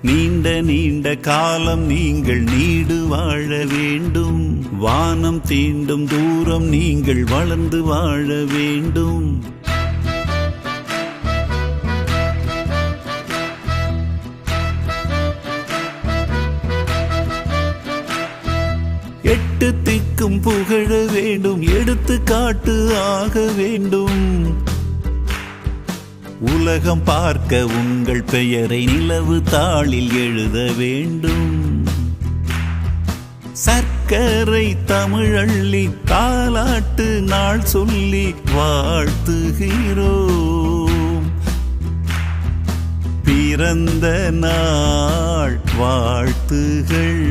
நீண்ட நீண்ட காலம் நீங்கள் நீடு வாழ வேண்டும். வானம் தீண்டும் தூரம் நீங்கள் வளர்ந்து வாழ வேண்டும். எட்டு திக்கும் புகழ வேண்டும், எடுத்துக்காட்டு ஆக வேண்டும். உலகம் பார்க்க உங்கள் பெயரை நிலவு தாளில் எழுத வேண்டும். சர்க்கரை தமிழள்ளி தாலாட்டு நாள் சொல்லி வாழ்த்துகிறோம். பிறந்த நாள் வாழ்த்துகள்,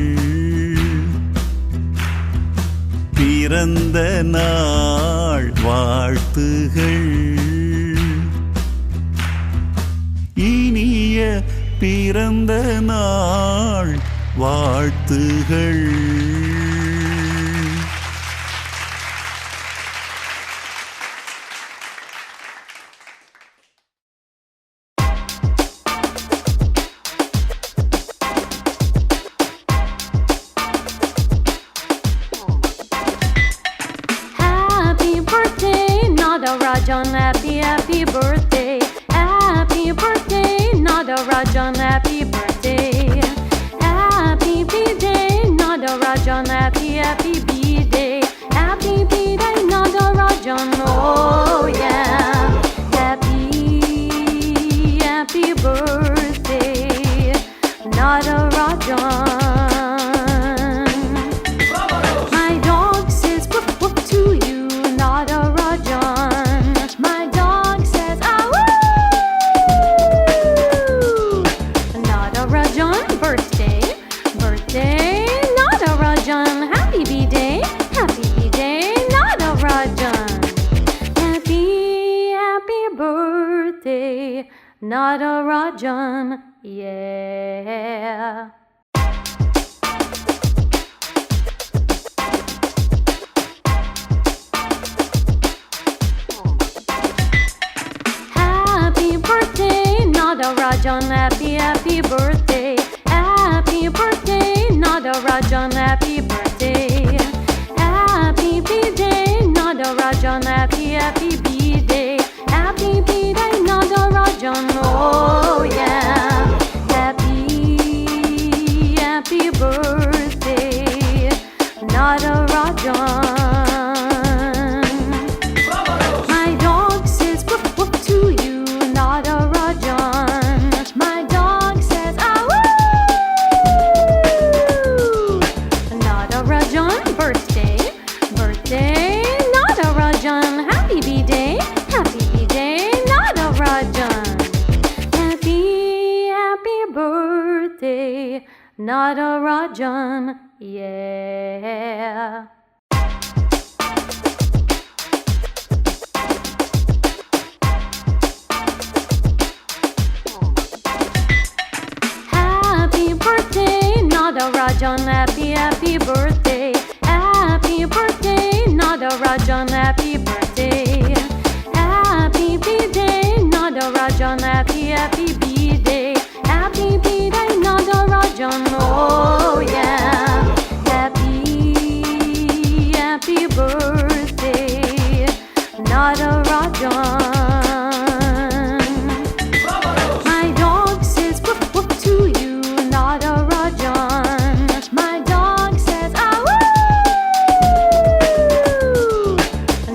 பிறந்த நாள் வாழ்த்துகள், இனிய பிறந்த நாள் வாழ்த்துகள். Rajan, happy, happy birthday. Happy birthday, Nada Rajan, happy birthday. Happy B-day, Nada Rajan, happy, happy B-day. Happy B-day, Nada Rajan, oh yeah. Happy, happy birthday, Nada Rajan. Nada Rajan, yeah. Happy birthday, Nada Rajan, happy, happy birthday. Happy birthday, Nada Rajan, happy birthday. Happy B-day, Nada Rajan, happy, happy B-day. Happy B-day, Nada Rajan, oh yeah. Happy, happy birthday, Nada Rajan. My dog says woof woof to you, Nada Rajan. My dog says awoo. Nada Rajan, birthday, birthday, Nada Rajan, happy B-day, happy B-day, Nada Rajan. Happy, happy birthday, Nada Rajan, yeah. Happy birthday, Nada Rajan, happy, happy birthday. Happy birthday, Nada Rajan, happy birthday. Happy B-day, Nada Rajan, happy, happy B-day. Happy B-day, Nada Rajan, oh yeah. Happy, happy birthday, Nada Rajan. My dog says woof woof to you, Nada Rajan. My dog says awoo.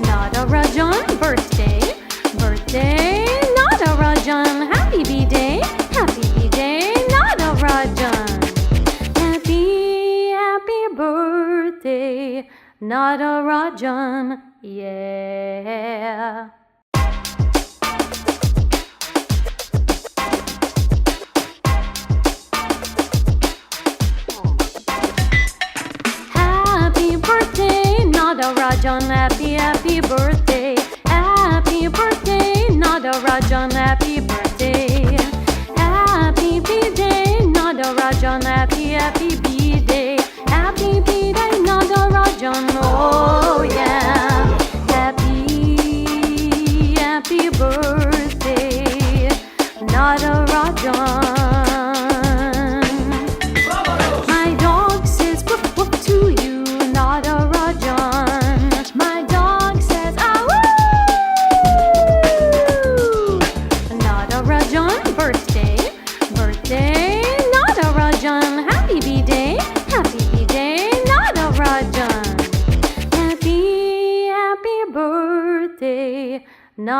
Nada Rajan, birthday, birthday, Nada Rajan, happy B-day, happy B-day, Nada Rajan. Happy, happy birthday, Nada Rajan, yeah. Happy birthday, Nada Rajan, happy, happy birthday. Happy birthday, Nada Rajan, happy birthday. Happy B-day, Nada Rajan, happy, happy B-day. Happy B-day, Nada Rajan, oh yeah. Happy, happy birthday, Nada Rajan.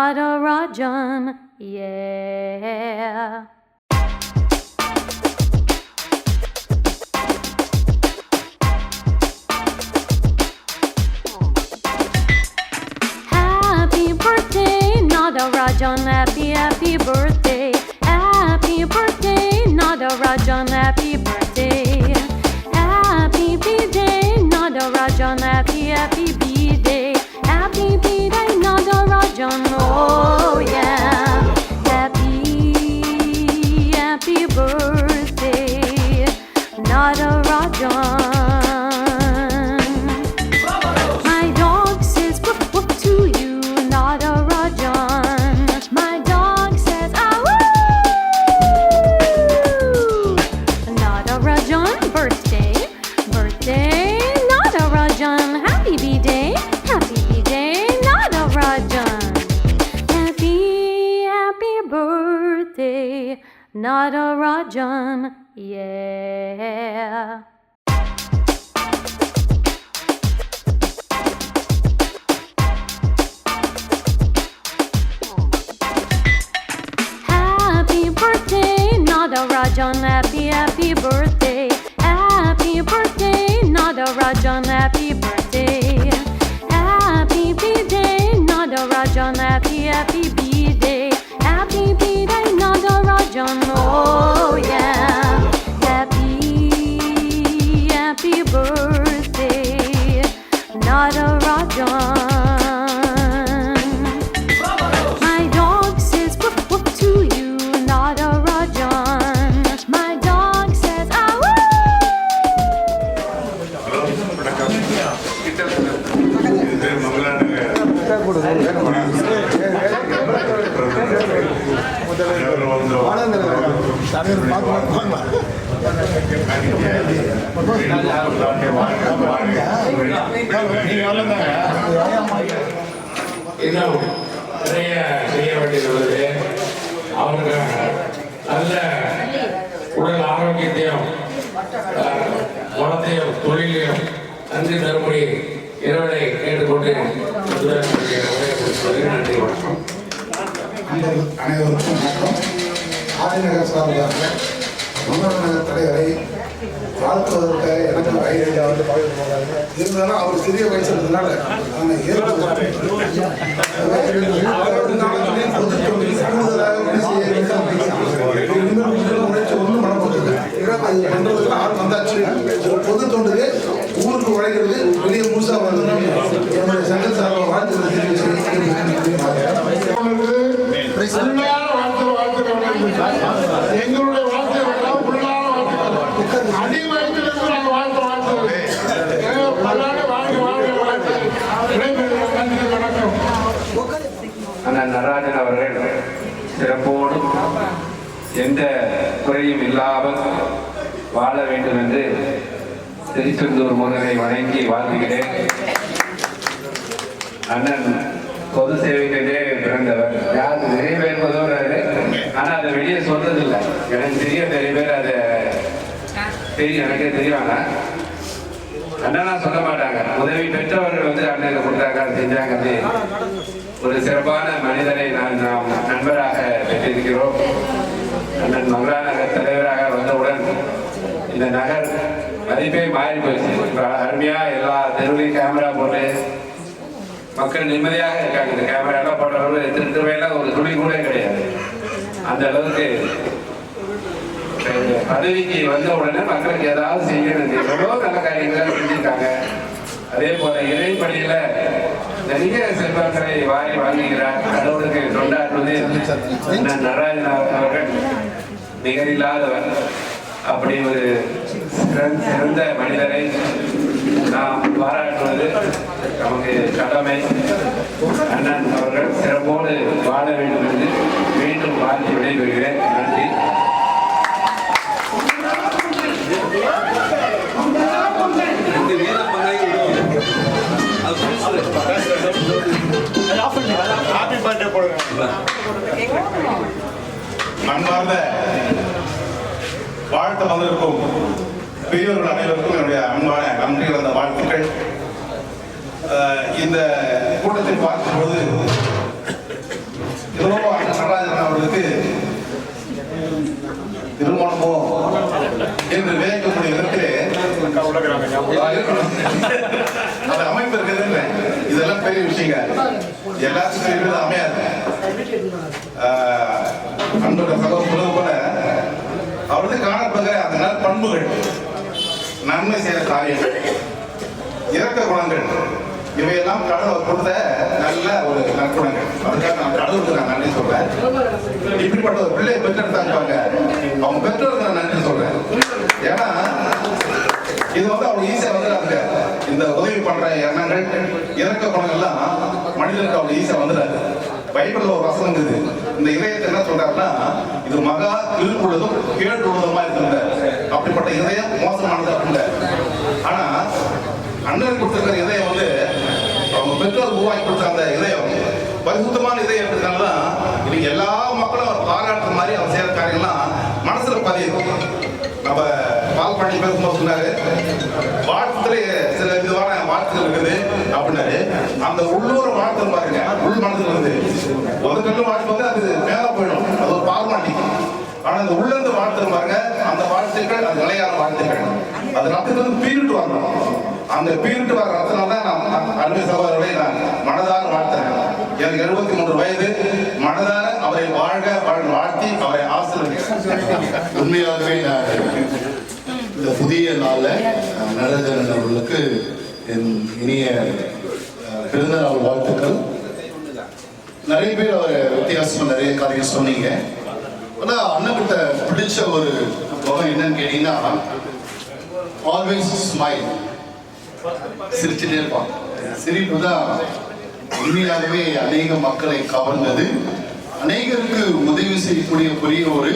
Natarajan, yeah. Happy birthday, Natarajan, happy, happy birthday. Happy birthday, Natarajan, happy birthday. Happy B-Day, Natarajan, happy, happy B-Day. Happy B-Day, Natarajan, oh yeah. Happy, happy birthday, Natarajan. My dog says woof woof to you, Natarajan. My dog says ah woo. Natarajan, birthday, birthday, Natarajan. Happy B-Day, happy B-Day, Natarajan. Happy, happy birthday, Natarajan, yeah. Happy birthday, Natarajan, happy, happy birthday. Happy birthday, Natarajan, happy birthday. Happy B-Day, Natarajan, happy, happy B-Day. Happy B-Day, Natarajan, oh yeah. Happy, happy birthday, Natarajan. My dog says woof woof to you, Natarajan. My dog says ah woo. இன்னும் நிறைய செய்ய வேண்டியது உள்ளது. அவங்க நல்ல உடல் ஆரோக்கியத்தையும் வளத்தையும் தொழிலையும் நன்றி தரும்படி இறைவனை கேட்டுக்கொண்டு நன்றி வணக்கம். அனைவருக்கும் வணக்கம். ஆதிநகர் சார்பாக மன்னநகர் தலைவரை வாழ்த்துவதற்கு எனக்கு வயது இருந்தாலும் அவர் சிறிய வயசு இருந்ததுனால நாங்கள் ஏற்படுத்த ஒன்றும் பண்ண போகிறது பண்றதுக்கு ஆள் வந்தாச்சு. பொது தொண்டுக்கு ஊருக்கு உழைக்கிறது பெரிய முழுசா வந்து என்னுடைய சங்க சார்பாக வாழ்த்து எங்களுடைய வாழ்க்கை உள்ளான வாழ்க்கை அடி வயதிலிருந்து நாங்கள் வாழ்க்கை வணக்கம். அண்ணன் நடராஜன் அவர்கள் சிறப்போடு எந்த குறையும் இல்லாமல் வாழ வேண்டும் என்று திருச்செந்தூர் முருகனை வணங்கி வாழ்கிறேன். அண்ணன் பொது சேவைகளே பிறந்தவர். யார் நிறைய பேர் பொதுவாக, ஆனால் அதை வெளியே சொல்றதில்லை. எனக்கு தெரிய நிறைய பேர் அதை தெரியும், எனக்கே தெரியாங்க. அண்ணனா சொல்ல மாட்டாங்க. உதவி பெற்றவர்கள் வந்து அண்ணனை கொடுத்தாங்க, செஞ்சாங்க. ஒரு சிறப்பான மனிதரை நாம் நண்பராக பெற்றிருக்கிறோம். அண்ணன் மங்களா நகர் தலைவராக வந்தவுடன் இந்த நகர் மதிப்பே மாறி போச்சு. அருமையா எல்லா தெருவிலையும் கேமரா போட்டு மக்கள் நிம்மதியாக இருக்காங்க. இந்த கேமரா எல்லாம் போட்டவர்கள் திருவையெல்லாம் ஒரு துளி கூட கிடையாது. அந்த அளவுக்கு பதவிக்கு வந்த உடனே மக்களுக்கு ஏதாவது செய்யணும், எவ்வளோ நல்ல காரியங்களை செஞ்சிருக்காங்க. அதே போல இறைப்பணியில நிறைய செல்வங்களை வாரி வாங்குகிறார். கடவுளுக்கு கொண்டாடுவது நடராஜன் அவர்கள் நிகரில்லாதவர். அப்படி ஒரு சிறந்த மனிதரை நாம் பாராட்டுவது நமக்கு கடமை. அண்ணன் அவர்கள் சிறப்போடு வாழ வேண்டும் என்று மீண்டும் வாழ்த்து விடைபெறுகிறேன். நன்றி. அன்பார்ந்த வாழ்த்து வந்திருக்கும் பெரியவர்கள் அனைவருக்கும் என்னுடைய அன்பான நன்றி வந்த வாழ்த்துக்கள். இந்த கூட்டத்தை பார்க்கும்போது இதோ அண்ணன் நடராஜன் அவர்களுக்கு திருமணமோ என்று வியக்கக்கூடிய விதத்திலே அந்த அமைப்பு இருக்குது. இதெல்லாம் பெரிய விஷயங்க, எல்லாத்துக்கும் இருக்கிறது அமையாது. அன்போட சகோதரர் சொல்வது போல அவருக்கு காணப்படுகிற அந்த நற்பண்புகள், நன்மை செய்கிற காரியங்கள், இரக்க குணங்கள், இவையெல்லாம் கடவுள் கொடுத்த நல்ல ஒரு நற்குணங்கள். அதுக்காக நான் கடவுளுக்கு நான் நன்றி சொல்றேன். இப்படிப்பட்ட ஒரு பிள்ளையை பெற்றெடுத்தாங்க, அவங்க பெற்றோருக்கு நான் நன்றி சொல்றேன். ஏன்னா இது அவங்க ஈஸியா வந்துடாதுங்க. இந்த உதவி பண்ற எண்ணங்கள், இறக்க குணங்கள்லாம் மனிதனுக்கு அவங்க ஈஸியா வந்துடாது. பைபிள்ல ஒரு வசனம் இருக்குது, இந்த இதயத்தை என்ன சொல்றாருன்னா, இது மகா இருப்புள்ளதும் கேட்டுள்ளதுமா இருக்குங்க. அப்படிப்பட்ட இதயம் மோசமானது அப்படிங்க. ஆனா அண்ணன் கொடுத்திருக்கிற இதயம் அவங்க பெற்றோர் உருவாக்கி கொடுத்த அந்த இதயம் பரிசுத்தமான இதயம் இருக்கிறதுனால இன்னைக்கு எல்லா மக்களும் அவர் பாராட்டுற மாதிரி அவர் செய்யற காரியம்லாம் மனசுல பதியும். நம்ம பால் பண்ணி பேசும்போது சொன்னாரு, வாழ்த்துல சில விதமான வாழ்த்துகள் இருக்குது அப்படின்னாரு. அந்த உள்ளூர் வாழ்த்து பாருங்க, உள் மனதுல இருந்து ஒரு கல்லு வாழ்த்து அது மேல போயிடும், அது ஒரு பால்மாட்டி. ஆனா அந்த உள்ளிருந்து வாழ்த்து பாருங்க, அந்த வாழ்த்துக்கள் அது நிலையான வாழ்த்துக்கள். அது ரத்தத்திலிருந்து பீரிட்டு வரணும். அந்த பீரிட்டு வர ரத்தனால தான் நான் அருமை சகோதரர்களை நான் மனதார வாழ்த்துறேன். எனக்கு 73 வயது. மனதார அவரை வாழ்க வாழ்த்தி அவரை ஆசீர்வதிக்கிறேன். உண்மையாகவே நான் இந்த புதிய நாளில் நடராஜன் அவர்களுக்கு என் இனிய பிறந்த நாள் வாழ்த்துக்கள். நிறைய பேர் அவர் வித்தியாசமாக நிறைய காரியம் சொன்னீங்க. ஆனால் அண்ணன்கிட்ட பிடிச்ச ஒரு முகம் என்னன்னு கேட்டீங்கன்னா, ஆல்வேஸ் ஸ்மைல், சிரிச்சுட்டே இருப்பான். சிரிப்பு தான் உண்மையாகவே அநேக மக்களை கவர்ந்தது. அநேகருக்கு உதவி செய்யக்கூடிய பெரிய ஒரு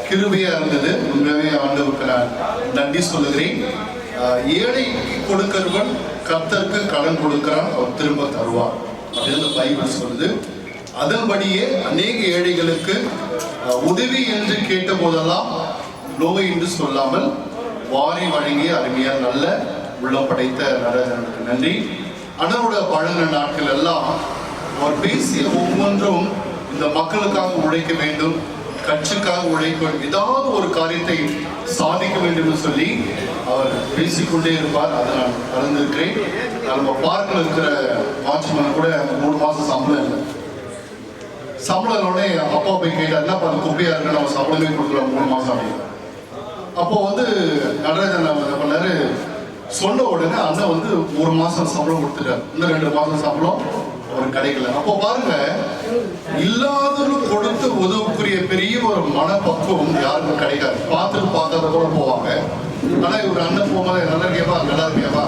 கிருபையா இருந்தது. உண்மையாகவே ஆண்டவருக்கு நான் நன்றி சொல்லுகிறேன். ஏழை கொடுக்கிறவன் கர்த்தருக்கு கடன் கொடுக்கிறான், அவர் திரும்ப தருவார் அப்படின்னு பைபிள் சொல்லுது. அதன்படியே அநேக ஏழைகளுக்கு உதவி என்று கேட்ட போதெல்லாம் நோய் என்று சொல்லாமல் வாரி வழங்கிய அருமையான நல்ல உள்ளம் படைத்த நடராஜனுக்கு நன்றி. அண்ணனோட பழகின நாட்கள் எல்லாம் அவர் பேசிய ஒவ்வொன்றும் இந்த மக்களுக்காக உழைக்க வேண்டும், கட்சிக்காக உழைக்க வேண்டும், ஏதாவது ஒரு காரியத்தை சாதிக்க வேண்டும் என்று சொல்லி அவர் பேசிக்கொண்டே இருப்பார். அதை நான் கலந்துருக்கிறேன். நம்ம பார்க்கில் இருக்கிற வாட்ச்மேன் கூட 3 மாதம் சம்பளம் இல்லை. சம்பளம்னோடனே அப்பா போய் கேட்டார், என்னப்பா அந்த குப்பையா இருக்கு, நம்ம சம்பளமே கொடுக்குறோம் 3 மாதம் அப்படின்னு. அப்போ நடராஜன் என்ன பண்ணாரு, சொன்ன உடனே அண்ணன் 1 மாதம் சம்பளம் கொடுத்துட்டார். இன்னும் 2 மாதம் சம்பளம் அவருக்கு கிடைக்கல. அப்போ பாருங்க, இல்லாதவர்கள் கொடுத்து உதவுக்குரிய பெரிய ஒரு மனப்பக்குவம் யாருக்கும் கிடைக்காது. பார்த்தாத கூட போவாங்க. ஆனா இவர் அண்ணன் போகும்போது நல்லா இருக்கியப்பா, நல்லா இருக்கியப்பா,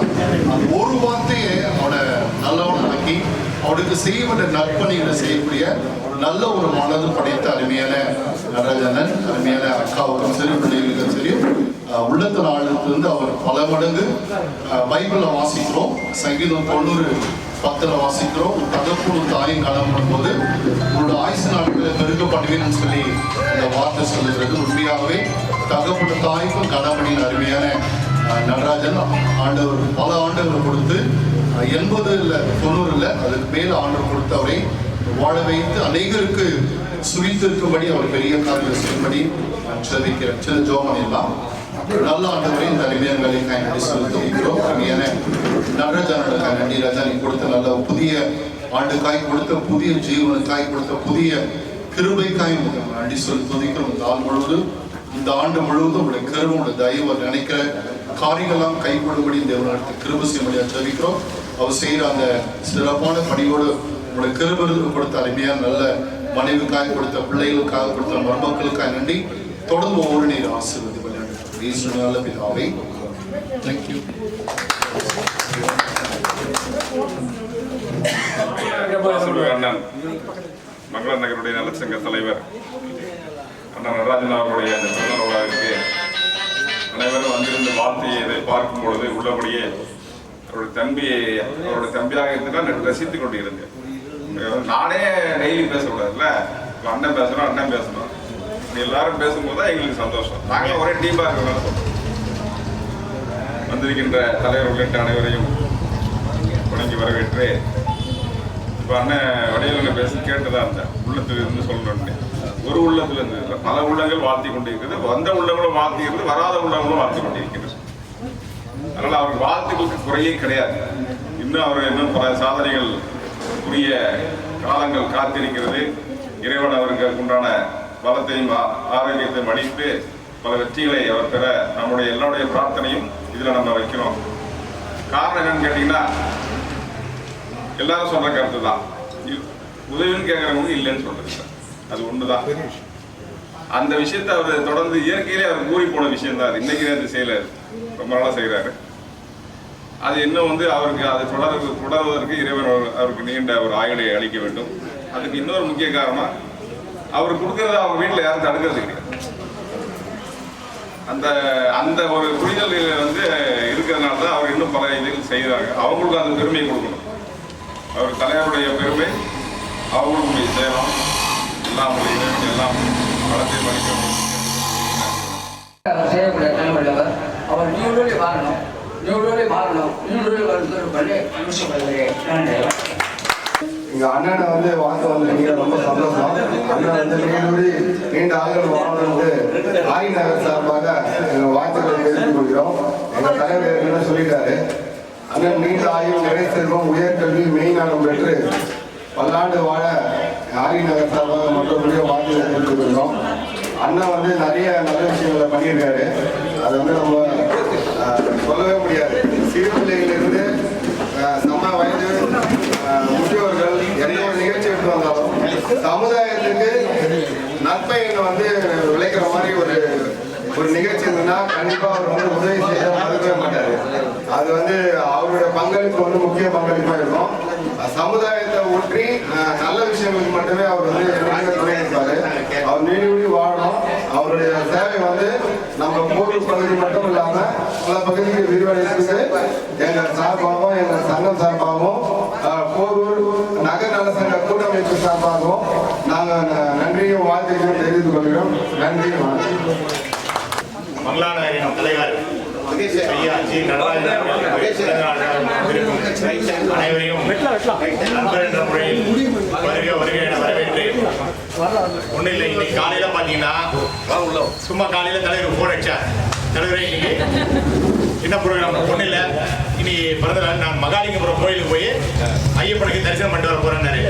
அந்த ஒரு வார்த்தையை அவனை நல்லவனை ஆக்கி அவனுக்கு செய்ய வேண்டிய நற்பணிகளை செய்யக்கூடிய நல்ல ஒரு மனது படைத்த அருமையான நடராஜனன், அருமையான அக்காவுக்கும் சரி பிள்ளைகளுக்கும் சரி உள்ளத்தின் ஆழத்திலிருந்து அவர் பல மடங்கு பைபிளை வாசிக்கிறோம். சங்கீதம் 90:10 வாசிக்கிறோம். தகப்பனும் தாயும் கடன் பண்ணும்போது உங்களோட ஆயுசு நாட்களில் பெருக்கப்படுவேன்னு சொல்லி இந்த வார்த்தை சொல்லுகிறது. உண்மையாகவே தகப்பன தாய்க்கும் கணவனின் அருமையான நடராஜன் ஆண்டவர் பல ஆண்டுகள் கொடுத்து 80 இல்லை 90 இல்லை அதுக்கு மேல ஆண்டு கொடுத்து அவரை வாழ வைத்து அநேகருக்கு சுவித்திருக்கும்படி அவர் பெரிய காரியங்கள் செய்யும்படி செவிக்கிற சில ஜோமன் எல்லாம் நல்ல ஆண்டவரை இந்த அருமையான வேலைக்காய் நன்றி செலுத்துகிறோம். அருமையான நடராஜனுக்காய் நன்றி. ராஜா நீ கொடுத்த நல்ல புதிய ஆண்டுக்காய் கொடுத்த புதிய ஜீவனுக்காய் கொடுத்த புதிய கிருபைக்காய் நன்றி செலுத்துகிறோம். இந்த ஆள் முழுவதும் இந்த ஆண்டு முழுவதும் உங்களுடைய கருவு உங்களுடைய தயவு நினைக்கிற காரியங்கள்லாம் கைகொள்ளும்படி தேவனுடைய கிருபை செய்யும்படியாக ஜெபிக்கிறோம். அவர் செய்கிற அந்த சிறப்பான பணியோடு உங்களுடைய கிருபைக்கு கொடுத்த அருமையான நல்ல மனைவிக்காய் கொடுத்த பிள்ளைகளுக்காக கொடுத்த மருமக்களுக்காக நன்றி. தொடர்ந்து ஒவ்வொரு நீர் ஆசீர்வதி விளையாடு பிதாவை. தேங்க்யூ. அண்ணன் மங்கள நகருடைய நலச்சங்க தலைவர் அண்ணன் நடராஜன் அவர்களுடைய அந்த பிறந்த விழாவிற்கு அனைவரும் வந்திருந்து வாழ்த்தியை இதை பார்க்கும் பொழுது உள்ளபடியே அவருடைய தம்பியாக இருந்தால் ரசித்துக் கொண்டிருந்தேன். நானே டெய்லி பேசக்கூடாதுல்ல, அண்ணன் பேசணும் எல்லாரும் பேசும்போது தான் எங்களுக்கு சந்தோஷம். நாங்களும் ஒரே டீமாக இருக்கிறனால சொல்றோம். வந்திருக்கின்ற தலைவர் உள்ளிட்ட அனைவரையும் வணங்கி வரவேற்று இப்போ அண்ணன் வடிவேலனை பேசி கேட்டுதான் இருந்தேன், உள்ளத்துல இருந்து சொல்றேன். ஒரு உள்ளத்துல இருந்து பல உள்ளங்கள் வாழ்த்தி கொண்டிருக்கிறது, வந்த உள்ளங்களும் வாழ்த்திக்கிறது, வராத உள்ளங்களும் வாழ்த்தி கொண்டிருக்கிறது. அதனால அவருக்கு வாழ்த்துக்களுக்கு குறையே கிடையாது. இன்னும் அவர் இன்னும் பல சாதனைகள் உரிய காலங்கள் காத்திருக்கிறது. இறைவன் அவருக்கு உண்டான பலத்தையும் ஆரோக்கியத்தையும் அளித்து பல வெற்றிகளை அவர் பெற நம்முடைய எல்லாருடைய பிரார்த்தனையும் இதில் நம்ம வைக்கிறோம். காரணம் என்னன்னு கேட்டீங்கன்னா, எல்லாரும் சொல்ற கருத்து தான், உதவின்னு கேட்கறவங்க இல்லைன்னு சொல்றது அது ஒண்ணுதான். அந்த விஷயத்தை அவர் தொடர்ந்து இயற்கையிலே அவர் கூறி போன விஷயம் தான். அது இன்னைக்கு அது செய்யல, ரொம்ப நாளா செய்யறாரு. அது இன்னும் அவருக்கு அதை தொடர்வதற்கு இறைவன் அவருக்கு நீண்ட ஒரு ஆயுளை அளிக்க வேண்டும். அதுக்கு இன்னொரு முக்கிய காரணம், அவர் கொடுக்கறத அவங்க வீட்டில் யாரும் தடுக்கிறது கிடையாது. அந்த அந்த ஒரு புரிதல் இருக்கிறதுனால தான் அவர் இன்னும் பல இதுகள் செய்கிறாங்க. அவங்களுக்கும் அந்த பெருமையை கொடுக்கணும். அவர் தலைவருடைய பெருமை அவங்களுக்கும் செய்யலாம். எல்லாம் எல்லாம் வளர்த்து மதிக்கணும். செய்யக்கூடிய தலைவர்கள் அவர் நியூடோலி வாழணும், நியூடோலி மாறணும், நியூடோலி வருவது பண்ணி அனுப்பிச்சுக்கொள்கிறேன். நன்றி. எங்க அண்ணனை வாழ்த்து வந்திருக்கீங்க, ரொம்ப சந்தோஷம். அண்ணன் நீண்ட ஆண்டுகள் வாழணும்னு ஆய் நகர் சார்பாக எங்க வாழ்த்துக்களை தெரிவித்துக் கொள்கிறோம். எங்க தலைவர் என்ன சொல்லிட்டாரு, அண்ணன் நீண்ட ஆயுள், நிறை செல்வம், உயர்கல்வி, மெய்ஞானம் பெற்று பல்லாண்டு வாழ ஆரி நகர் சார்பாக மற்றவர்களையும் வாழ்த்துக்களை தெரிவித்துக் கொள்கிறோம். அண்ணன் நிறைய நல்ல விஷயங்களை பண்ணியிருக்காரு. அதை நம்ம சொல்லவே முடியாது. சிறு பிள்ளைகளிலிருந்து சம வயது முதியோர்கள் எந்த ஒரு நிகழ்ச்சி எடுத்து வந்தாலும் சமுதாயத்துக்கு நற்பயனை விளைக்கிற மாதிரி ஒரு நிகழ்ச்சி இருந்ததுன்னா கண்டிப்பா அவர் உதவி செய்ய மறுக்கவே மாட்டாரு. அது அவருடைய பங்களிப்பு முக்கிய பங்களிப்பா இருக்கும். சமுதாயத்தை ஒற்றி நல்ல விஷயங்களுக்கு மட்டுமே அவர் துணை இருப்பாரு. அவர் நீடி வாழணும். அவருடைய சேவை நம்ம போரூர் பகுதி மட்டும் இல்லாம பல பகுதிக்கு விரிவடைந்து எங்க சார்பாகவும் எங்க சங்கம் சார்பாகவும் போரூர் நகர் நல சங்க கூட்டமைப்பு சார்பாகவும் நாங்கள் நன்றியும் வாழ்த்துக்களும் தெரிவித்துக் கொள்கிறோம். நன்றி. மங்களாநகரின் தலைவர் ஐயா ஜி நடராஜன் அனைவரையும் நண்பர் என்ற முறையில் வருகை என வரவேற்று, ஒன்றும் இல்லை, இன்னைக்கு காலையில பாத்தீங்கன்னா சும்மா காலையில தலைவர் போன் அடிச்சார். தலைவரை இன்னைக்கு என்ன ப்ரோக்ராம்? ஒன்றும் இல்லை, இனி பிறந்த நாள் நான் மகாலிங்கபுரம் கோயிலுக்கு போய் ஐயப்பனுக்கு தரிசனம் பண்ணிட்டு வர போறேன்னாரு.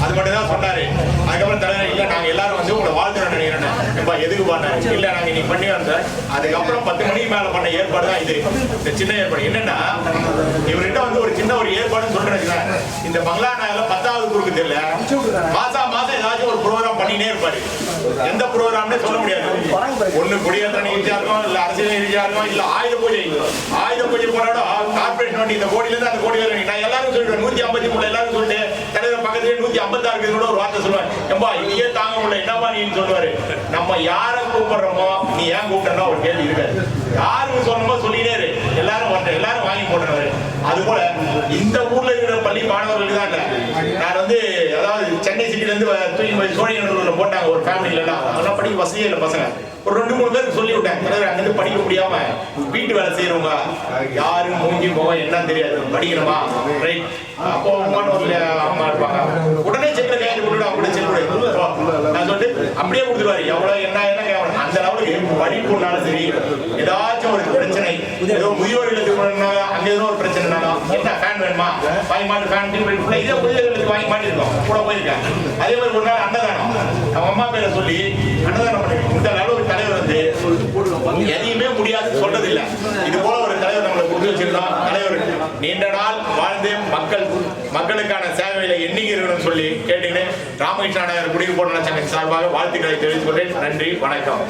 அது மட்டும் தான் சொன்னாரு. அதுக்கப்புறம் தலைவர் இல்லை, நாங்கள் எல்லாரும் உங்களை வாழ்த்துறோம் நினைக்கிறேன். எப்பா எதுக்கு பண்ணாரு? இல்லை, நாங்கள் இன்னைக்கு பண்ணி வந்தோம். அதுக்கப்புறம் 10 மணிக்கு மேலே பண்ண ஏற்பாடு தான் இது. இந்த சின்ன ஏற்பாடு என்னன்னா, இவர்கிட்ட ஒரு சின்ன ஒரு ஏற்பாடுன்னு சொல்றேன். இந்த பங்களா நகரில் 10வது குறுக்கு தெரியல மாசம் ஏதாச்சும் ஒரு ப்ரோக்ராம் பண்ணினே இருப்பாரு. எந்த ப்ரோக்ராம்னே சொல்ல முடியாது. ஒண்ணு குடியேற்ற நிகழ்ச்சியா இருக்கும், இல்ல அரசியல் நிகழ்ச்சியா இருக்கும், இல்ல ஆயுத பூஜை போராட கார்பரேஷன் வண்டி இந்த கோடியில அந்த கோடி வர நான் எல்லாரும் சொல்லிடுவேன். 153 எல்லாரும் சொல்லிட்டு தலைவர் பக்கத்துல 156 கூட ஒரு வார்த்தை சொல்லுவேன். எம்பா இதையே தாங்க முடியல, என்னப்பா நீன்னு சொல்லுவாரு. நம்ம யாரை கூப்பிடுறோமோ, நீ ஏன் கூப்பிட்டா ஒரு கேள்வி இருக்காது. யாருக்கு சொல்லணுமோ சொல்லினே எல்லாரும் எல்லாரும் வாங்கி போட்டுறாரு. அது போல இந்த ஊர்ல இருக்கிற பள்ளி மாணவர்களுக்கு தான் இல்ல, நான் அதாவது சென்னை சிட்டில இருந்து தூக்கி சோழிங்கநல்லூர்ல போட்டாங்க ஒரு ஃபேமிலில எல்லாம். அதெல்லாம் படிக்க வசதியே இல்லை பசங்க. ஒரு 2-3 பேருக்கு சொல்லி விட்டேன், அங்கிருந்து படிக்க முடியாம வீட்டு வேலை செய்யறவங்க யாரும் மூஞ்சி போவோம் என்னன்னு தெரியாது, படிக்கணுமா ரைட் அப்போ அம்மா இருப்பாங்க, உடனே செக்ல கையை கொடுத்து அப்படி செக் நான் சொல்லிட்டு அப்படியே கொடுத்துருவாரு. எவ்வளவு என்ன கேட்கணும் அந்த லெவலுக்கு படிப்புனாலும் சரி, ஏதாச்சும் ஒரு பிரச்சனை, ஏதோ முதியோர்களுக்கு அங்க ஏதோ ஒரு பிரச்சனைனாலும் என்ன ஃபேன் வேணுமா வாங்கி மாட்டு ஃபேன் இதே முதியோர்களுக்கு வாங்கி மாட்டிருக்கோம் கூட போயிருக்கேன். அதே மாதிரி ஒரு நாள் அன்னதானம் அவங்க அம்மா பேரை சொல்லி அன்னதானம் பண்ணிருக்கோம். இந்த அளவுக்கு தலைவர் எதையுமே முடியாது சொல்றது இல்லை. இது போல ஒரு தலைவர் நம்மளை கொடுத்து வச்சிருந்தோம். தலைவர் நீண்ட நாள் வாழ்ந்து மக்களுக்கான சேவையில எண்ணிக்கை இருக்கணும்னு சொல்லி கேட்டுக்கிறேன். ராமகிருஷ்ண நகர் குடியிருப்பு போன்ற சங்க சார்பாக வாழ்த்துக்களை தெரிவித்துக் கொண்டேன். நன்றி, வணக்கம்.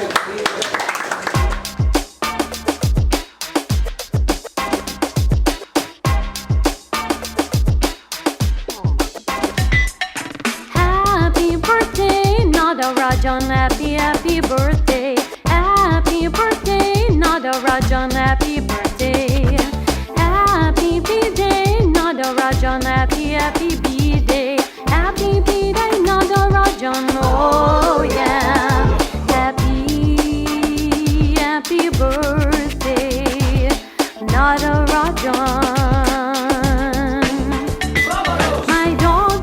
Rajan, happy birthday. Happy birthday, Nadarajan, happy birthday. Happy B-day, Nadarajan, happy B-day. Happy B-day, Nadarajan, oh yeah. Happy birthday, Nadarajan. My dog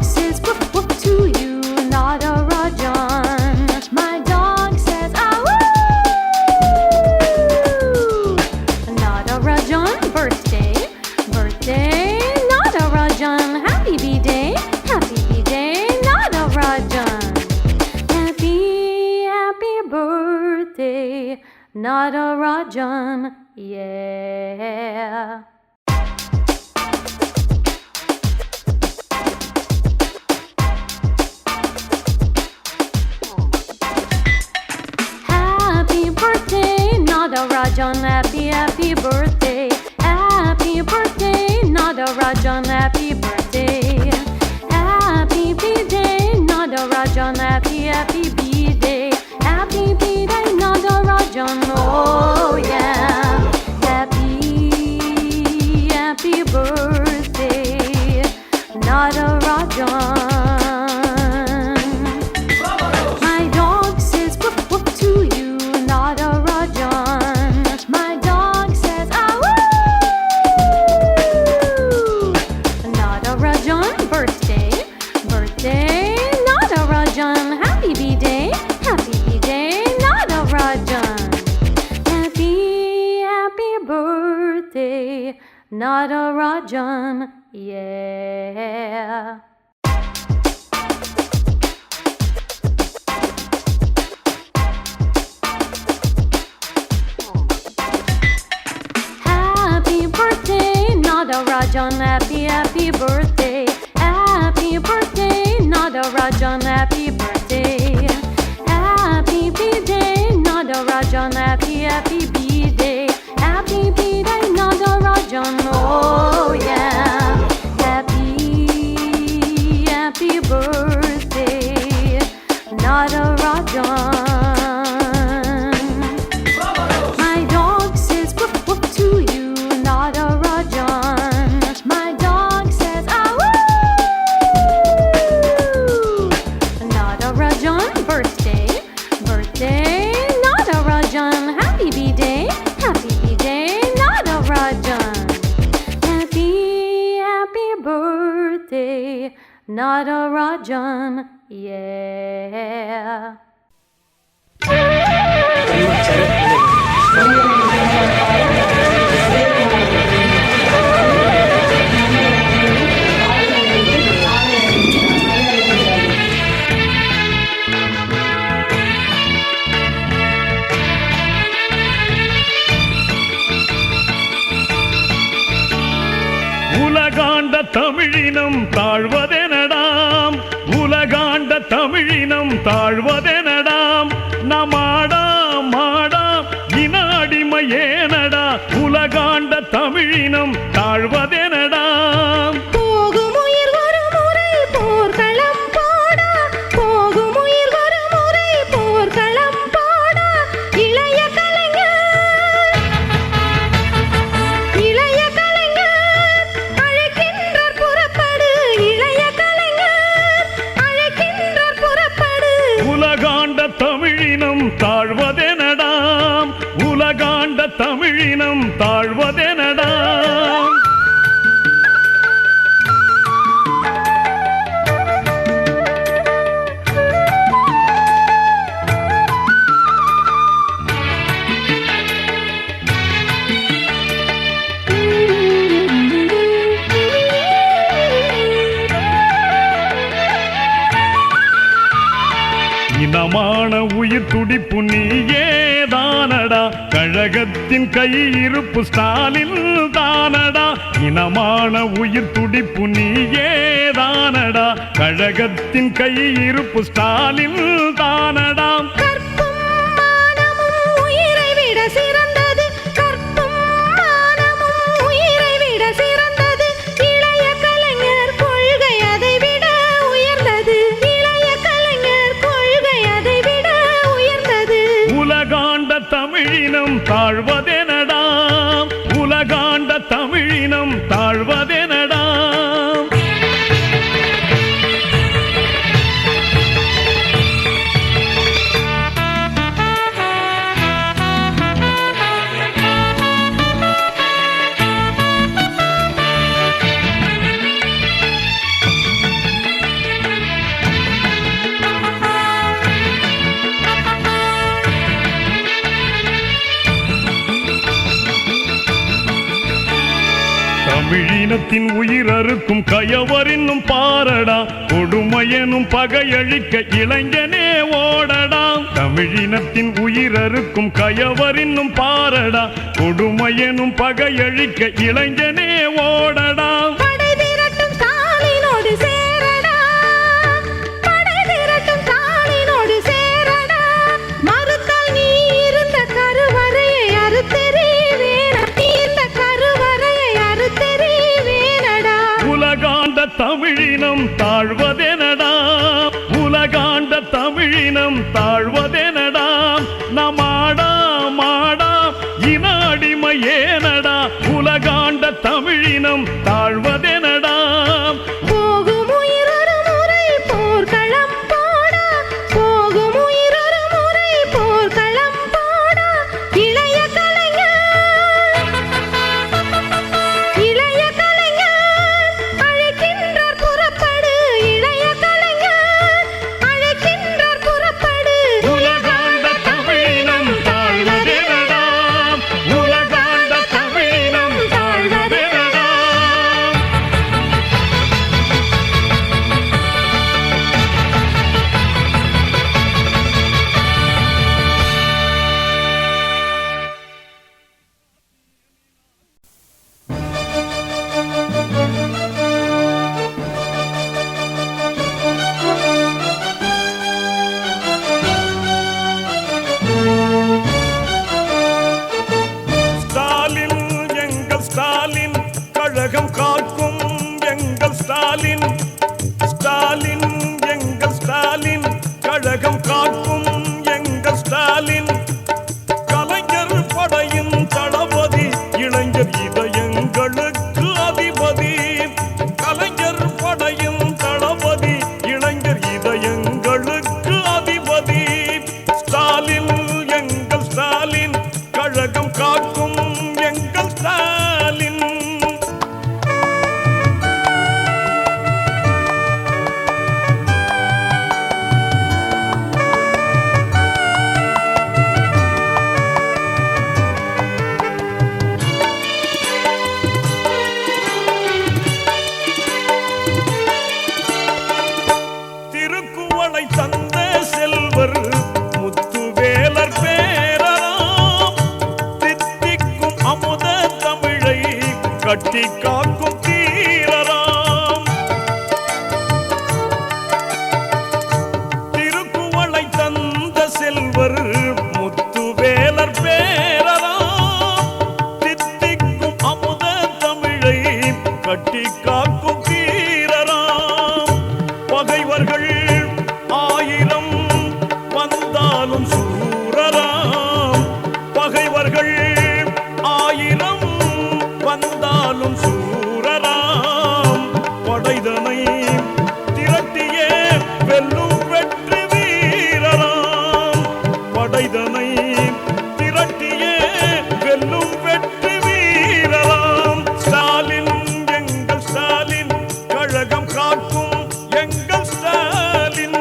Natarajan, yeah. Happy birthday, Natarajan, happy, happy birthday. Happy birthday, Natarajan, happy birthday. Happy B-day, Natarajan, happy, happy B-day. Happy B-day, Natarajan, oh yeah. Happy, happy birthday, Natarajan. My dog says woof woof to you, Natarajan. My dog says ah woo. Natarajan, birthday, birthday, Natarajan. Happy B-day, happy B-day, Natarajan. Happy, happy birthday, Natarajan, yeah. Happy birthday, Natarajan, happy, happy birthday. Happy birthday, Natarajan, happy birthday. Happy B-day, Natarajan, happy, happy B-day. Happy B-day, Natarajan, oh yeah. Happy, happy birthday, Natarajan. My dog says woof woof to you, Natarajan. My dog says ah woo. Natarajan, birthday, birthday, Natarajan. Happy B-day, happy B-day, Natarajan. Happy, happy birthday, Natarajan, yeah. உலகாண்ட தமிழினம் தாழ்வதெனடாம், உலகாண்ட தமிழினம் தாழ்வதெனடாம். நமாடாம் மாடாம் இன அடிமையேனடா, உலகாண்ட தமிழினம் தாழ்வதெனடாம். போகும் உயிர் ஒரு முறை போர்க்களம் போடா, போகும் உயிர் ஒரு முறை போர்க்களம் போடா. இளைய கலைஞர், இளைய கலைஞர் அழைக்கின்றார் புறப்படு, இளைய கலைஞர் அழைக்கின்றார் புறப்படு. உலகாண்ட தமிழினம் தாழ்வதெனடாம், உலகாண்ட தமிழினம் தாழ்வதெனடாம். இனமான உயிர் துடிப்பு நீயேதானடா, கழகத்தின் கையிருப்பு ஸ்டாலின் தானடா. இனமான உயிர் துடிப்பு நீயேதானடா, கழகத்தின் கையிருப்பு ஸ்டாலின் தானடா. கற்பும் மானமும் உயிரை விட சிறந்தது, கற்பும் மானமும் உயிரை விட சிறந்தது. இளைய கலைஞர் கொள்கை அதை விட உயர்ந்தது, இளைய கலைஞர் கொள்கை அதை விட உயர்ந்தது. உலகாண்ட தமிழினம் தாழ்வதெனடாம், உலகாண்ட தமிழினம் தாழ்வதெனடாம். தமிழினத்தின் உயிரறுக்கும் கயவரின்னும் பாரடா, கொடுமையெனும் பகையழிக்க இளைஞனே ஓடடா. தமிழினத்தின் உயிரறுக்கும் கயவரின்னும் பாரடா கொடுமையெனும் பகையழிக்க இளைஞனே ஓடடா படை திரட்டும் காலினோடு சேரடா படை திரட்டும் காலினோடு சேரடா மறுத்தால் நீ இருந்த கருவறையை அறுத்தெறிவேன் இந்த கருவறையை அறுத்தெறிவேனடா உலகாண்ட தமிழினம் தாழ்வதெனடா உலகாண்ட தமிழினம் தாழ்வதெனடா நமாடா மாடா இன அடிமையேனடா உலகாண்ட தமிழினம் தாழ்வதெனடா போகும் உயிரொரு முறை போர்க்களம் போடா போகும் உயிரொரு முறை போர்க்களம் போடா இளைய கலைஞர் அழைக்கின்றார் புறப்படு இளைய கலைஞர் அழைக்கின்றார் புறப்படு உலகாண்ட தமிழினம் தாழ்வதெனடா உலகாண்ட தமிழினம் தாழ்வதெனடா ஸ்டாலின் எங்கள் ஸ்டாலின் கழகம் காக்கும் எங்கள் ஸ்டாலின் ஸ்டாலின் எங்கள் ஸ்டாலின் கழகம் காக்கும் எங்கள் ஸ்டாலின் கலைஞர் படையின் தளபதி இளைஞர் இதயங்களுக்கு அதிபதி கலைஞர் படையின் தளபதி இளைஞர் இதயங்களுக்கு அதிபதி ஸ்டாலின் எங்கள் ஸ்டாலின் கழகம் காக்கும் எங்கள் ஸ்டாலின் திருக்குவளை தந்த செல்வர் முத்துவேலர் பேரராம் தித்திக்கும் அமுத தமிழை கட்டி காக்கும் தீரராம் திருக்குவளை தந்த செல்வர் முத்துவேலர் பேரராம் தித்திக்கும் அமுத தமிழை கட்டி காக்கும் தீரராம் பகைவர்கள் ஆயிரம் வந்தாலும் சூரராம் பகைவர்கள் ஆயிரம் வந்தாலும் சூரராம் படைதனை திரட்டியே வெல்லும் வெற்றி வீரராம் படைதனை திரட்டியே வெல்லும் வெற்றி வீரராம் ஸ்டாலின் எங்கள் ஸ்டாலின் கழகம் காக்கும் எங்கள் ஸ்டாலின்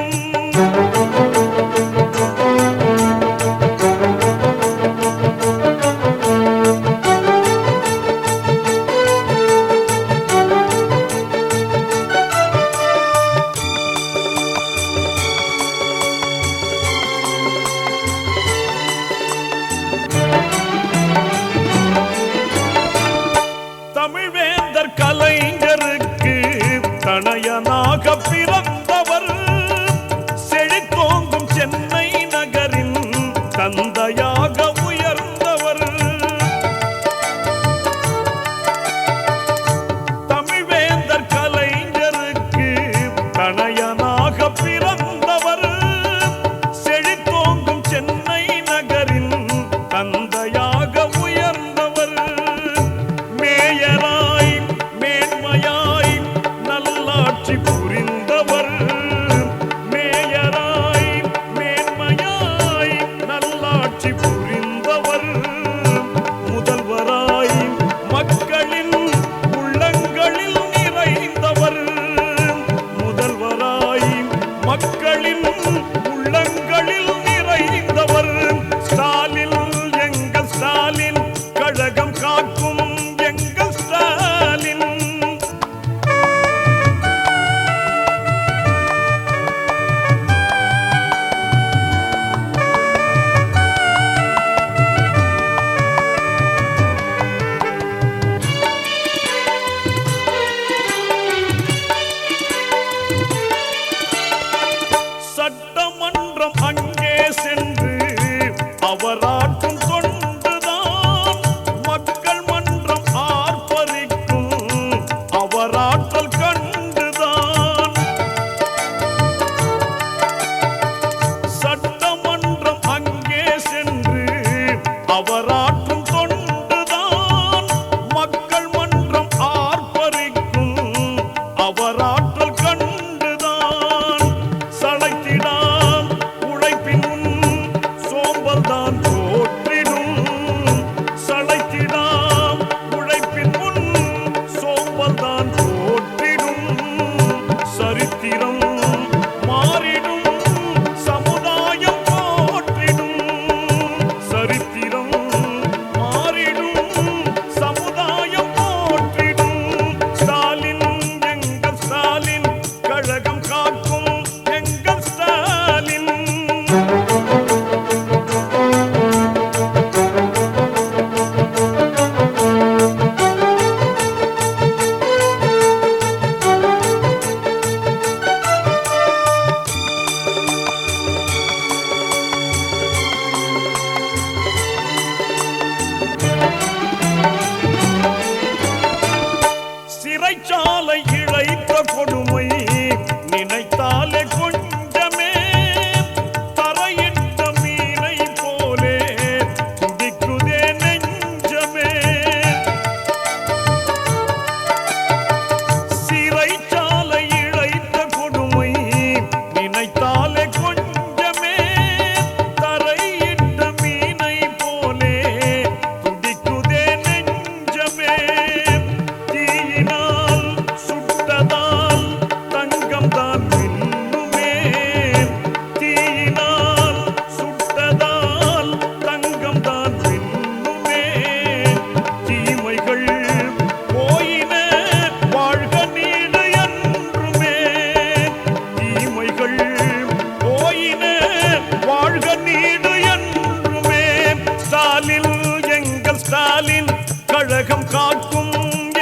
காக்கும்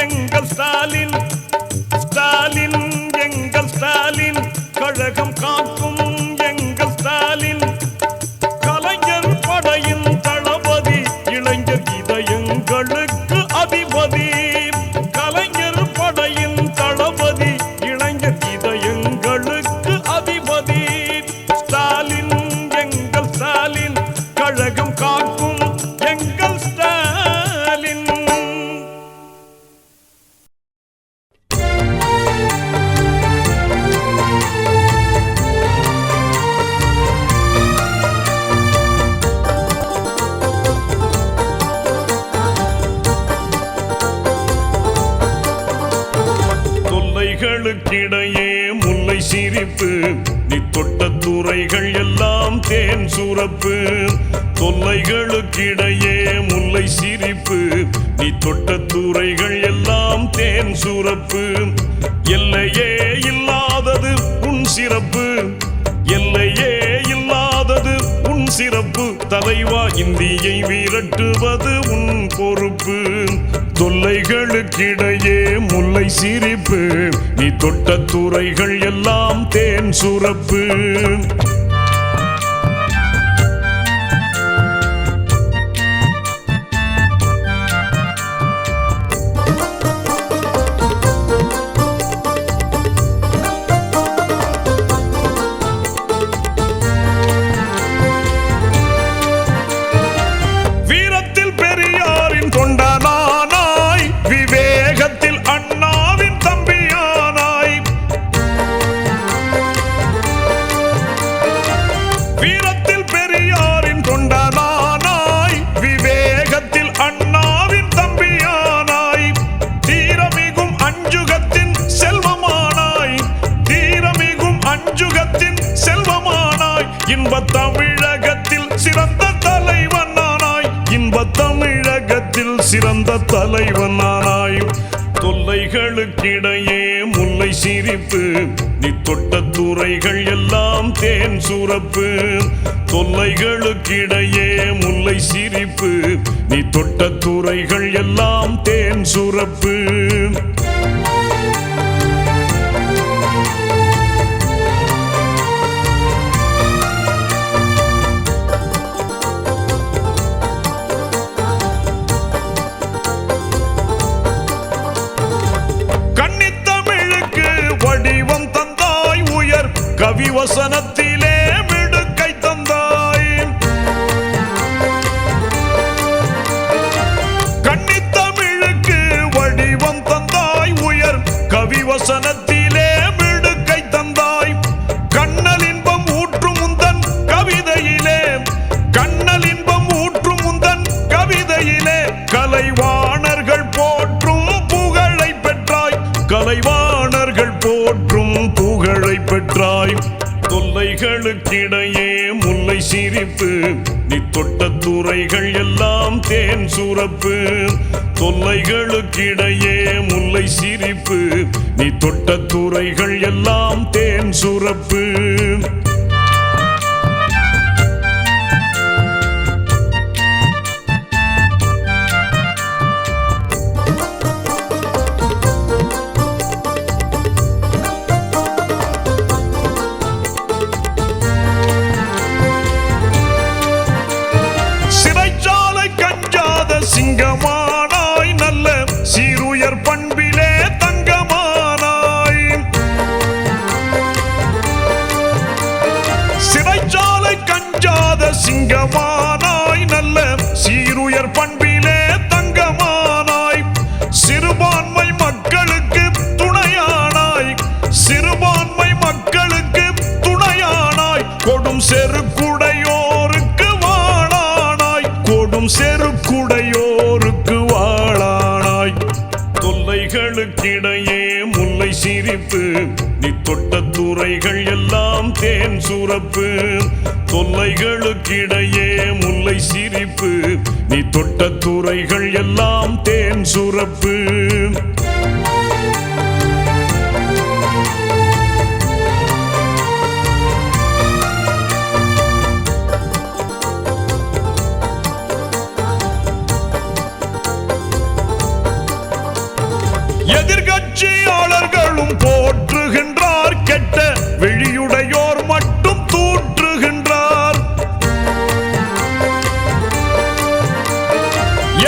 எங்கள் ஸ்டாலின், ஸ்டாலின் எங்கள் ஸ்டாலின், கழகம் காக்கும் எங்கள் ஸ்டாலின், கலைஞர் படையின் தளபதி, இளைஞர் இதயங்களுக்கு அதிபதி, கலைஞர் படையின் தளபதி, இளைஞர் இதயங்களுக்கு அதிபதி, ஸ்டாலின் எங்கள் ஸ்டாலின், கழகம் காக்கும் எங்கள் ஸ்டாலின். தொல்லைகளுக்கிடையே முல்லை சிரிப்பு, நீ தொட்ட துறைகள் எல்லாம் தேன் சுரப்பு. தொல்லைகளுக்கிடையே முல்லை சிரிப்பு, நீ தொட்ட துறைகள் எல்லாம் தேன் சுரப்பு. எல்லையே இல்லாதது உன் சிறப்பு, எல்லையே இல்லாதது உன் சிறப்பு. தலைவா, இந்தியை விரட்டுவது உன் பொறுப்பு. தொல்லைகளுக்கிடையே முல்லை சிரிப்பு, நீ தொட்ட துறைகள் எல்லாம் தேன் சுரப்பு. வீரத்தில் பெரியாரின் தொண்டனானாய், விவேகத்தில் அண்ணாவின் தம்பியானாய். வீரத்தில் பெரியாரின் தொண்டனானாய், விவேகத்தில் அண்ணாவின் தம்பியானாய். தீரமிகும் அஞ்சுகத்தின் செல்வமானாய், தீரமிகும் அஞ்சுகத்தின் செல்வமானாய். இன்பத் தமிழகத்தில் சிறந்த தலைவனானாய், இன்பத் தமிழகத்தில் சிறந்த தலைவனானாய். தொல்லைகளுக்கிடையே முல்லை சிரிப்பு, நீ தொட்ட துறைகள் எல்லாம் தேன் சுரப்பு. தொல்லைகளுக்கிடையே முல்லை சிரிப்பு, நீ தொட்ட துறைகள் எல்லாம் தேன் சுரப்பு. கன்னித்தமிழுக்கு வடிவம் தந்தாய், உயர் கவி வசனத்திலே விடுக்கை தந்தாய். கன்னித்தமிழுக்கு வடிவம் தந்தாய், உயர் கவி வசனத்திலே விடுக்கை தந்தாய். கண்ணல் இன்பம் ஊற்றும் முந்தன் கவிதையிலே, கண்ணல் இன்பம் ஊற்றும் முந்தன் கவிதையிலே, கலைவாணர்கள் போற்றும் புகழை பெற்றாய், கலைவாணர்கள் போற்றும் புகழை பெற்றாய். தொல்லைகளுக்கிடையே முல்லை சிரிப்பு, நீ தொட்ட துறைகள் எல்லாம் தேன் சுரப்பு. தொல்லைகளுக்கிடையே முல்லை சிரிப்பு, நீ தொட்ட துறைகள் எல்லாம் தேன் சுரப்பு. சிறைச்சாலை கஞ்சாத சிங்கமானாய், நல்ல சீருயர் பண்பிலே தங்கமானாய். சிறைச்சாலை கஞ்சாத சிங்கமானாய், நல்ல சீருயர் பண்பிலே தங்கமானாய். சிறுபான்மை மக்களுக்கு துணையானாய், சிறுபான்மை மக்களுக்கு துணையானாய். கொடும் செருக்குடையோருக்கு வாழானாய், கொடும் செருக்குடையோருக்கு வாழானாய். தொல்லைகளுக்கிடையே முல்லை சிரிப்பு, நீ தொட்ட துறைகள் எல்லாம் தேன் சுரப்பு. தொல்லைகளுக்கிடையே முல்லை சிரிப்பு, நீ தொட்ட துறைகள் எல்லாம் தேன் சுரப்பு. எதிர்க்கட்சியாளர்களும் போற்றுகின்றார், கெட்ட விழியுடையோர் மட்டும் தூற்றுகின்றார்.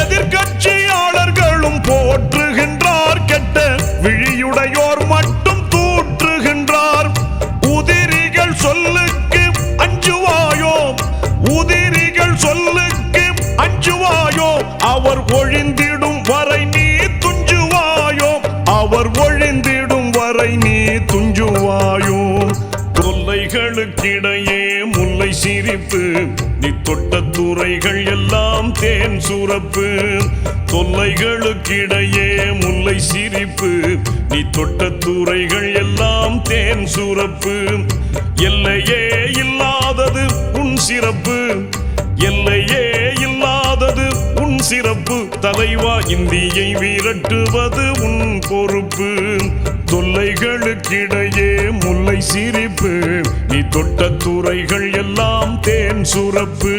எதிர்க்கட்சியாளர்களும் போற்றுகின்றார், கெட்ட விழியுடையோர் மட்டும் தூற்றுகின்றார். உதிரிகள் சொல்லுக்கு அஞ்சுவாயோ, உதிரிகள் சொல்லுக்கு அஞ்சுவாயோ, அவர் ஒழிந்திடும் வரை நீ துஞ்சுவாயோ, அவர் ஒழிந்திடும் வரை நீ துஞ்சுவாயோ. தொல்லைகளுக்கிடையே முல்லை சிரிப்பு, நீ தொட்ட துறைகள் எல்லாம் தேன் சுரப்பு. தொல்லைகளுக்கிடையே முல்லை சிரிப்பு, நீ தொட்ட துறைகள் எல்லாம் தேன் சுரப்பு. எல்லையே இல்லாதது உன் சிறப்பு, எல்லையே இல்லாதது உன் சிறப்பு. தலைவா, இந்தியை விரட்டுவது உன் பொறுப்பு. தொல்லைகளுக்கிடையே முல்லை சிரிப்பு, நீ தொட்ட துறைகள் எல்லாம் தேன் சுரப்பு.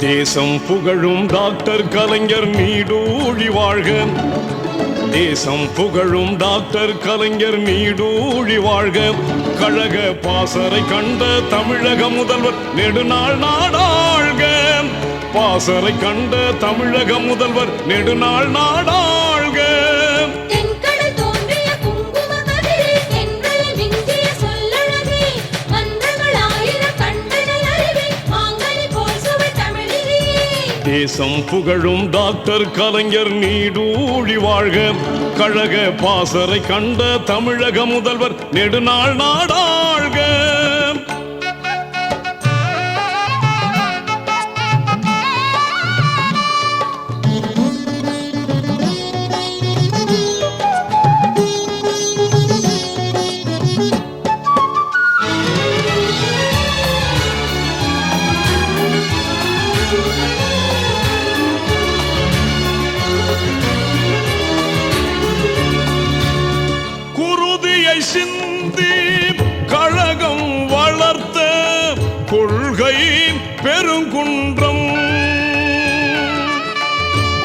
தேசம் புகழும் டாக்டர் கலைஞர் நீடூழி வாழ்க. தேசம் புகழும் டாக்டர் கலைஞர் நீடூழி வாழ்க. கழக பாசறை கண்ட தமிழக முதல்வர் நெடுநாள் நாடாள்க. பாசறை கண்ட தமிழக முதல்வர் நெடுநாள் நாடாள்க. தேசம் புகழும் டாக்டர் கலைஞர் நீடூழி வாழ்க. கழக பாசறை கண்ட தமிழக முதல்வர் நெடுநாள் நாடாள்க. சிந்தி கழகம் வளர்த்த கொள்கை பெருங்குன்றம்.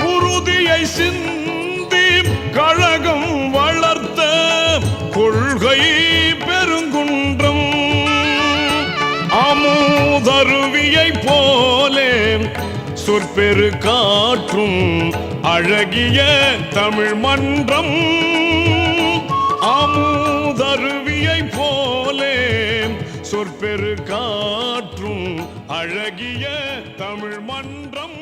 குருதியை சிந்தி கழகம் வளர்த்த கொள்கை பெருங்குன்றம். அமுதருவியை போலே சொற்பெரு காற்றும் அழகிய தமிழ் மன்றம். அமுதருவியை போலே சொற்பெரு காற்றும் அழகிய தமிழ் மன்றம்.